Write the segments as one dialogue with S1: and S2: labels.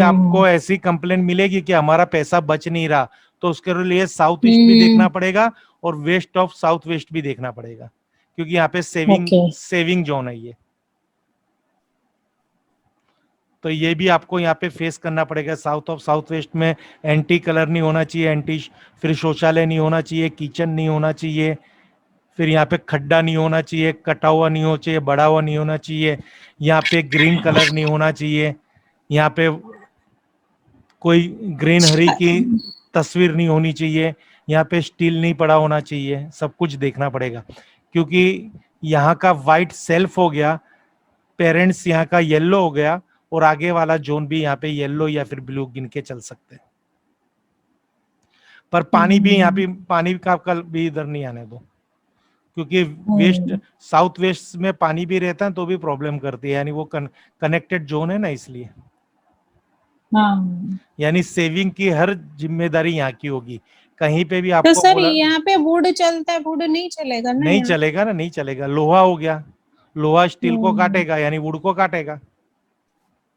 S1: आपको ऐसी कंप्लेंट मिलेगी कि हमारा पैसा बच नहीं रहा, तो उसके लिए साउथ ईस्ट भी देखना
S2: हम्म।
S1: पड़ेगा और वेस्ट ऑफ साउथ वेस्ट भी देखना पड़ेगा, क्योंकि यहाँ पे सेविंग
S2: ओके।
S1: सेविंग जोन है ये। तो ये भी आपको यहाँ पे फेस करना पड़ेगा। साउथ ऑफ साउथ वेस्ट में एंटी कलर नहीं होना चाहिए, एंटी फिर शौचालय नहीं होना चाहिए, किचन नहीं होना चाहिए, फिर यहाँ पे खड्डा नहीं होना चाहिए, कटा हुआ नहीं होना चाहिए, बड़ा हुआ नहीं होना चाहिए, यहाँ पे ग्रीन कलर नहीं होना चाहिए, यहाँ पे कोई ग्रीनरी की तस्वीर नहीं होनी चाहिए, यहाँ पे स्टील नहीं पड़ा होना चाहिए, सब कुछ देखना पड़ेगा। क्योंकि यहाँ का वाइट सेल्फ हो गया, पेरेंट्स यहाँ का येलो हो गया, और आगे वाला जोन भी यहाँ पे येलो या फिर ब्लू गिन के चल सकते हैं। पर पानी भी यहाँ पे, पानी का कल भी इधर नहीं आने दो, क्योंकि वेस्ट साउथ वेस्ट में पानी भी रहता है तो भी प्रॉब्लम करती है, यानी वो कनेक्टेड जोन है ना, इसलिए।
S2: हाँ।
S1: यानी सेविंग की हर जिम्मेदारी यहाँ की होगी। कहीं पे भी
S2: तो
S1: आपको
S2: सर
S1: बोला
S2: यहाँ पे वुड चलता है, वुड नहीं चलेगा ना
S1: नहीं
S2: यहाँ?
S1: चलेगा ना, नहीं चलेगा। लोहा हो गया, लोहा स्टील को
S2: हम्म।
S1: काटेगा, यानी वुड को काटेगा।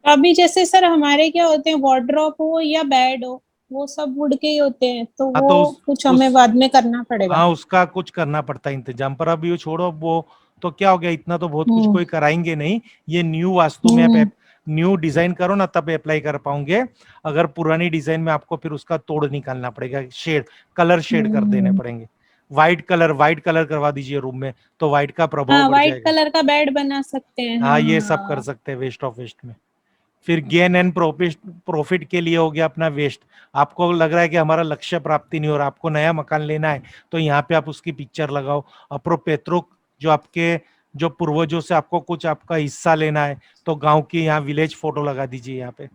S2: अभी जैसे सर हमारे क्या होते हैं, वार्डरोब हो या बेड हो, वो सब वुड के ही होते हैं, तो
S1: हाँ,
S2: वो
S1: तो
S2: कुछ हमें
S1: उस
S2: बाद में करना पड़ेगा।
S1: हाँ, उसका कुछ करना पड़ता है इंतजाम, पर अब ये छोड़ो वो। तो क्या हो गया, इतना तो बहुत कुछ
S2: हम्म।
S1: कोई कराएंगे नहीं। ये न्यू वास्तु में आप
S2: हम्म।
S1: न्यू डिजाइन करो ना, तब अप्लाई कर पाओगे। अगर पुरानी डिजाइन में आपको फिर उसका तोड़ निकालना पड़ेगा, शेड कलर शेड कर देने
S2: हम्म।
S1: पड़ेंगे। व्हाइट कलर करवा दीजिए रूम में, तो व्हाइट का प्रभाव
S2: हाँ,
S1: बढ़
S2: व्हाइट
S1: जाएगा।
S2: कलर का बेड बना सकते हैं,
S1: हाँ, ये सब कर
S2: हाँ।
S1: सकते हैं वेस्ट ऑफ वेस्ट में। फिर गेन एंड प्रॉफिट, प्रॉफिट के लिए हो गया अपना वेस्ट। आपको लग रहा है कि हमारा लक्ष्य प्राप्ति नहीं हो रहा, आपको नया मकान लेना है, तो यहाँ पे आप उसकी पिक्चर लगाओ। अपरो पेत्रो, जो आपके जो पूर्वजों से आपको कुछ आपका हिस्सा लेना है, तो गांव की यहाँ विलेज फोटो लगा दीजिए यहाँ पे।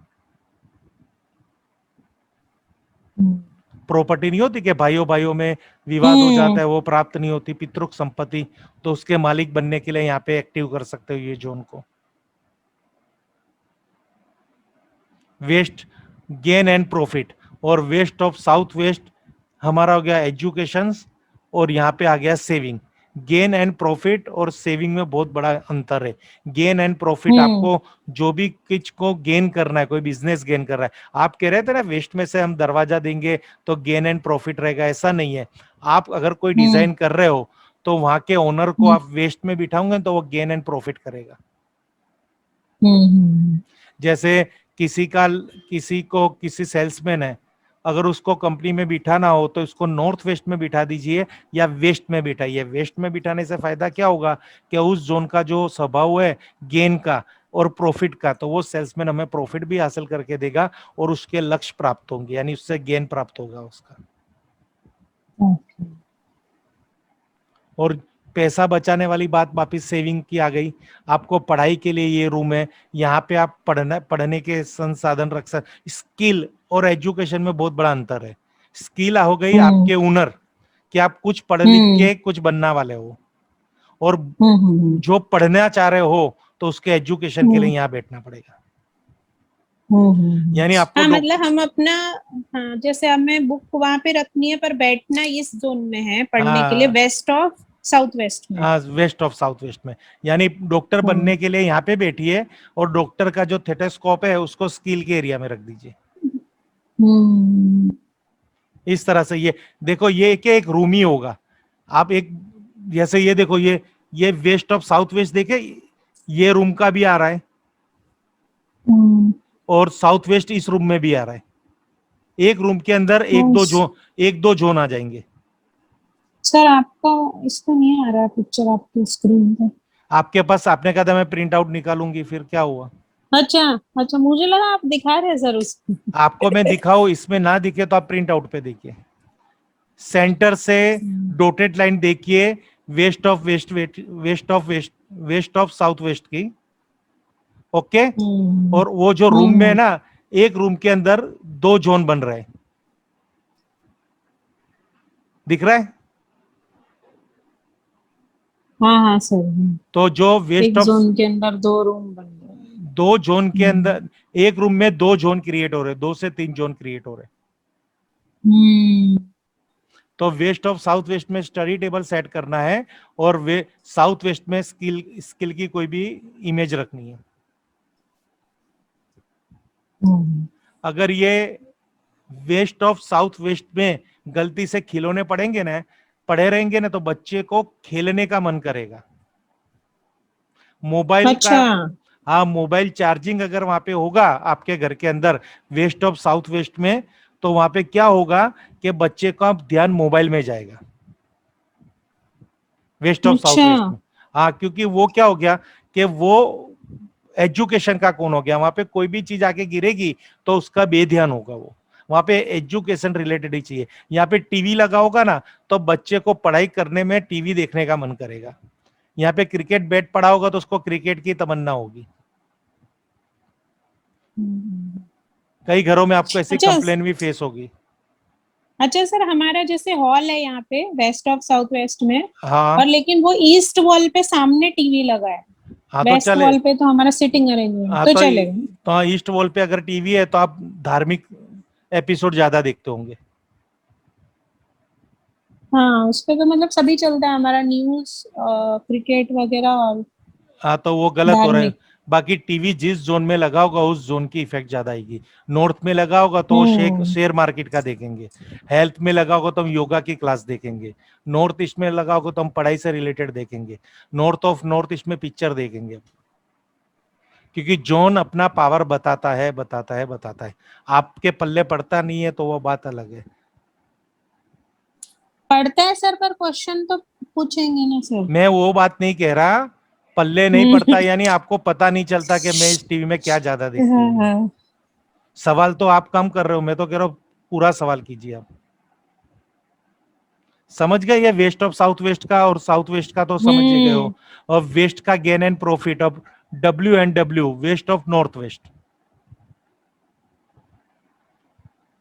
S1: प्रॉपर्टी नहीं होती कि भाइयों भाइयों में विवाद हो
S2: हम्म।
S1: जाता है, वो प्राप्त नहीं होती पितृक संपत्ति, तो उसके मालिक बनने के लिए यहाँ पे एक्टिव कर सकते हो ये जोन को। वेस्ट, गेन एंड प्रॉफिट, और वेस्ट ऑफ साउथ वेस्ट हमारा हो गया एजुकेशन, और यहाँ पे आ गया सेविंग। गेन एंड प्रॉफिट और सेविंग में बहुत बड़ा अंतर है। गेन एंड प्रॉफिट,
S2: हम्म।
S1: आपको जो भी कुछ को गेन करना है, कोई बिजनेस गेन कर रहा है, आप कह रहे थे ना वेस्ट में से हम दरवाजा देंगे तो गेन एंड प्रॉफिट रहेगा, ऐसा नहीं है। आप अगर कोई
S2: हम्म।
S1: डिजाइन कर रहे हो, तो वहां के ओनर को
S2: हम्म।
S1: आप वेस्ट में बिठाओगे तो वो गेन एंड प्रॉफिट करेगा।
S2: हम्म।
S1: जैसे किसी को किसी सेल्समैन है, अगर उसको कंपनी में बिठाना हो तो उसको नॉर्थ वेस्ट में बिठा दीजिए या वेस्ट में बिठाइए। वेस्ट में बिठाने से फायदा क्या होगा कि उस जोन का जो स्वभाव है गेन का और प्रॉफिट का, तो वो सेल्समैन हमें प्रॉफिट भी हासिल करके देगा और उसके लक्ष्य प्राप्त होंगे, यानी उससे गेन प्राप्त होगा उसका।
S2: ओके।
S1: और पैसा बचाने वाली बात वापिस सेविंग की आ गई। आपको पढ़ाई के लिए ये रूम है, यहाँ पे आप पढ़ने के संसाधन रख सकते। स्किल और एजुकेशन में बहुत बड़ा अंतर है। स्किल हो गई
S2: हम्म।
S1: आपके हुनर, कि आप कुछ पढ़ लिख
S2: हम्म।
S1: के कुछ बनने वाले हो, और
S2: हम्म।
S1: जो पढ़ना चाह रहे हो तो उसके एजुकेशन के लिए
S2: हम्म।
S1: यहाँ बैठना पड़ेगा।
S2: हम्म।
S1: यानी आपको
S2: हाँ, मतलब हम अपना, हाँ, जैसे हमें बुक वहां पे रखनी है, पर बैठना इस जोन में है पढ़ने के लिए,
S1: हाँ,
S2: वेस्ट ऑफ साउथ वेस्ट में।
S1: वेस्ट ऑफ साउथ वेस्ट में, यानी डॉक्टर बनने
S2: हाँ।
S1: के लिए यहाँ पे बैठिए, और डॉक्टर का जो थेटोस्कोप है उसको स्किल के एरिया में रख दीजिए।
S2: हम्म।
S1: इस तरह से ये देखो, ये क्या एक रूम ही होगा। आप एक, जैसे ये देखो, ये वेस्ट ऑफ साउथ वेस्ट देखे, ये रूम का भी आ रहा है,
S2: हम्म।
S1: और साउथ वेस्ट इस रूम में भी आ रहा है। एक रूम के अंदर
S2: हाँ,
S1: एक दो जोन आ जाएंगे।
S2: सर आपका इसका नहीं आ रहा पिक्चर आपकी स्क्रीन पे?
S1: आपके पास, आपने कहा था मैं प्रिंट आउट निकालूंगी, फिर क्या हुआ?
S2: अच्छा। अच्छा, मुझे लगा आप दिखा रहे हैं सर उसको।
S1: आपको मैं दिखाऊं, इसमें ना दिखे तो आप प्रिंट आउट पे देखिए। सेंटर से डॉटेड लाइन देखिए, west of west west west of west west of south west की। ओके।
S2: हम्म।
S1: और वो जो रूम में है
S2: हम्म।
S1: ना, एक रूम के अंदर दो जोन बन रहे हैं, दिख रहा है?
S2: हाँ हाँ सर।
S1: तो जो वेस्ट
S2: एक
S1: ऑफ,
S2: जोन के अंदर दो रूम बन रहे हैं।
S1: दो जोन के
S2: हम्म।
S1: अंदर, एक रूम में दो जोन क्रिएट हो रहे हैं, दो से तीन जोन क्रिएट हो रहे हैं।
S2: हम्म।
S1: तो वेस्ट ऑफ साउथ वेस्ट में स्टडी टेबल सेट करना है, और वे साउथ वेस्ट में स्किल की कोई भी इमेज रखनी है। अगर ये वेस्ट ऑफ साउथ वेस्ट में गलती से खिलौने पड़े रहेंगे ना, तो बच्चे को खेलने का मन करेगा। मोबाइल का,
S2: अच्छा।
S1: हाँ, मोबाइल चार्जिंग अगर वहां पे होगा आपके घर के अंदर वेस्ट ऑफ साउथ वेस्ट में, तो वहां पे क्या होगा कि बच्चे का ध्यान मोबाइल में जाएगा, वेस्ट ऑफ साउथ
S2: अच्छा।
S1: वेस्ट में। हाँ, क्योंकि वो क्या हो गया कि वो एजुकेशन का कौन हो गया, वहां पे कोई भी चीज आके गिरेगी तो उसका बेध्यान होगा वो, वहां पे एजुकेशन रिलेटेड ही चाहिए। यहाँ पे टीवी लगा होगा ना, तो बच्चे को पढ़ाई करने में टीवी देखने का मन करेगा। यहाँ पे क्रिकेट बैट पड़ा होगा तो उसको क्रिकेट की तमन्ना होगी।
S2: हम्म।
S1: कई घरों में आपको ऐसी
S2: अच्छा।
S1: कंप्लेन भी फेस होगी।
S2: अच्छा सर, हमारा जैसे हॉल है यहाँ पे वेस्ट ऑफ साउथ वेस्ट में,
S1: हाँ,
S2: और लेकिन वो ईस्ट वॉल पे सामने टीवी लगा है।
S1: हाँ तो
S2: वेस्ट
S1: चले,
S2: वॉल पे तो हमारा सिटिंग अरेंजमेंट
S1: हाँ
S2: तो
S1: तो
S2: चलेगा।
S1: तो ईस्ट वॉल पे अगर टीवी है तो आप धार्मिक एपिसोड ज्यादा देखते होंगे।
S2: हाँ, उस पे तो मतलब सभी चलता है हमारा, न्यूज, क्रिकेट वगैरह और
S1: हाँ, तो वो गलत हो रहा है।
S2: धार्मिक।
S1: बाकी टीवी जिस जोन में लगा होगा उस जोन की इफेक्ट ज्यादा आएगी। नॉर्थ में लगा होगा तो वो
S2: हम्म।
S1: शेयर मार्केट का देखेंगे। हेल्थ में लगा होगा तो हम योगा की क्लास देखेंगे। नॉर्थ ईस्ट में लगा होगा तो हम पढ़ाई से रिलेटेड देखेंगे। नॉर्थ ईस्ट में पिक्चर देखेंगे। क्योंकि जोन अपना पावर बताता है, बताता है, बताता है। आपके पल्ले पड़ता नहीं है तो वो बात अलग है।
S2: पढ़ता है सर, पर क्वेश्चन तो पूछेंगे ना सर।
S1: मैं वो बात नहीं कह रहा, पल्ले नहीं पड़ता यानी आपको पता नहीं चलता कि मैं इस टीवी में क्या ज्यादा देखती
S2: हाँ
S1: हूँ।
S2: हाँ।
S1: सवाल तो आप कम कर रहे हो, मैं तो कह रहा हूँ पूरा सवाल कीजिए आप। समझ गए ये वेस्ट ऑफ साउथ वेस्ट का और साउथ वेस्ट का तो समझ ही गए हो।
S2: हम्म।
S1: और वेस्ट का gain and profit of WNW, west of north west,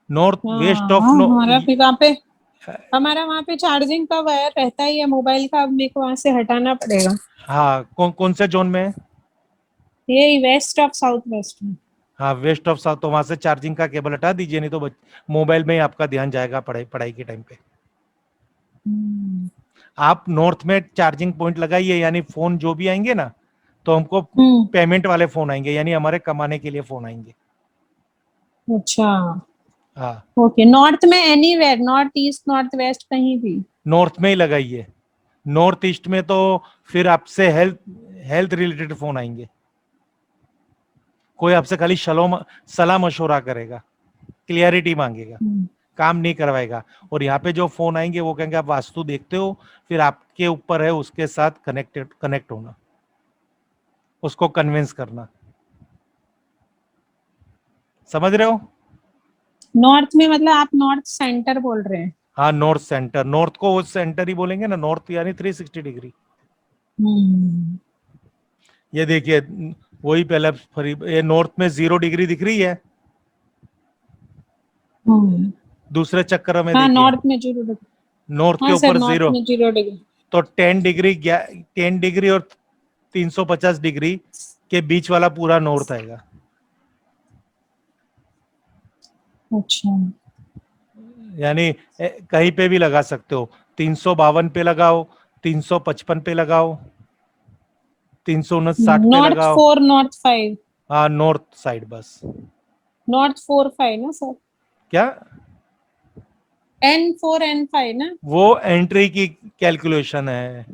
S1: north west
S2: हाँ
S1: ऑफ
S2: हमारा फिर वहाँ पे, हमारा वहाँ पे चार्जिंग का वायर रहता ही है मोबाइल का, अब मेरे को वहां से हटाना पड़ेगा।
S1: हाँ, कौन कौन से जोन में है?
S2: यही वेस्ट ऑफ साउथ वेस्ट में।
S1: हाँ, वेस्ट ऑफ साउथ, तो वहां से चार्जिंग का केबल हटा दीजिए, नहीं तो मोबाइल में ही आपका ध्यान जाएगा पढ़ाई पढ़ाई के टाइम पे।
S2: हम्म।
S1: आप नॉर्थ में चार्जिंग पॉइंट लगाइए, यानी फोन जो भी आएंगे ना, तो हमको
S2: हम्म।
S1: पेमेंट वाले फोन आएंगे, यानी हमारे कमाने के लिए फोन आएंगे।
S2: अच्छा।
S1: हाँ,
S2: ओके, नॉर्थ में anywhere, north east north west कहीं भी।
S1: नॉर्थ में ही लगाइए। नॉर्थ ईस्ट में तो फिर आपसे हेल्थ हेल्थ रिलेटेड फोन आएंगे। कोई आपसे खाली सलाह मशवरा करेगा, क्लियरिटी मांगेगा,
S2: हम्म।
S1: काम नहीं करवाएगा। और यहाँ पे जो फोन आएंगे वो कहेंगे आप वास्तु देखते हो, फिर आपके ऊपर है उसके साथ कनेक्ट होना, उसको कन्विंस करना। समझ रहे हो?
S2: नॉर्थ में मतलब आप नॉर्थ सेंटर बोल रहे हैं?
S1: हाँ, नॉर्थ सेंटर, नॉर्थ को वो सेंटर ही बोलेंगे ना, नॉर्थ यानी 360 डिग्री।
S2: हम्म।
S1: ये देखिए, वही पहले ये नॉर्थ में 0 डिग्री दिख रही है,
S2: हम्म।
S1: दूसरे चक्कर में
S2: हाँ
S1: देखिए,
S2: नॉर्थ में 0 डिग्री।
S1: नॉर्थ के
S2: हाँ सर,
S1: ऊपर
S2: नॉर्थ
S1: 0,
S2: में 0 डिग्री।
S1: तो 10 डिग्री, 10 डिग्री और 350 डिग्री के बीच वाला पूरा नॉर्थ आएगा।
S2: अच्छा।
S1: यानी कहीं पे भी लगा सकते हो, 352 पे लगाओ, 355 पे लगाओ, 359 पे
S2: नॉर्थ
S1: लगाओ।
S2: 4 नॉर्थ 5।
S1: हाँ, नॉर्थ साइड बस।
S2: नॉर्थ 4 5 ना सर?
S1: क्या?
S2: N4 N5 ना?
S1: वो एंट्री की कैलकुलेशन है।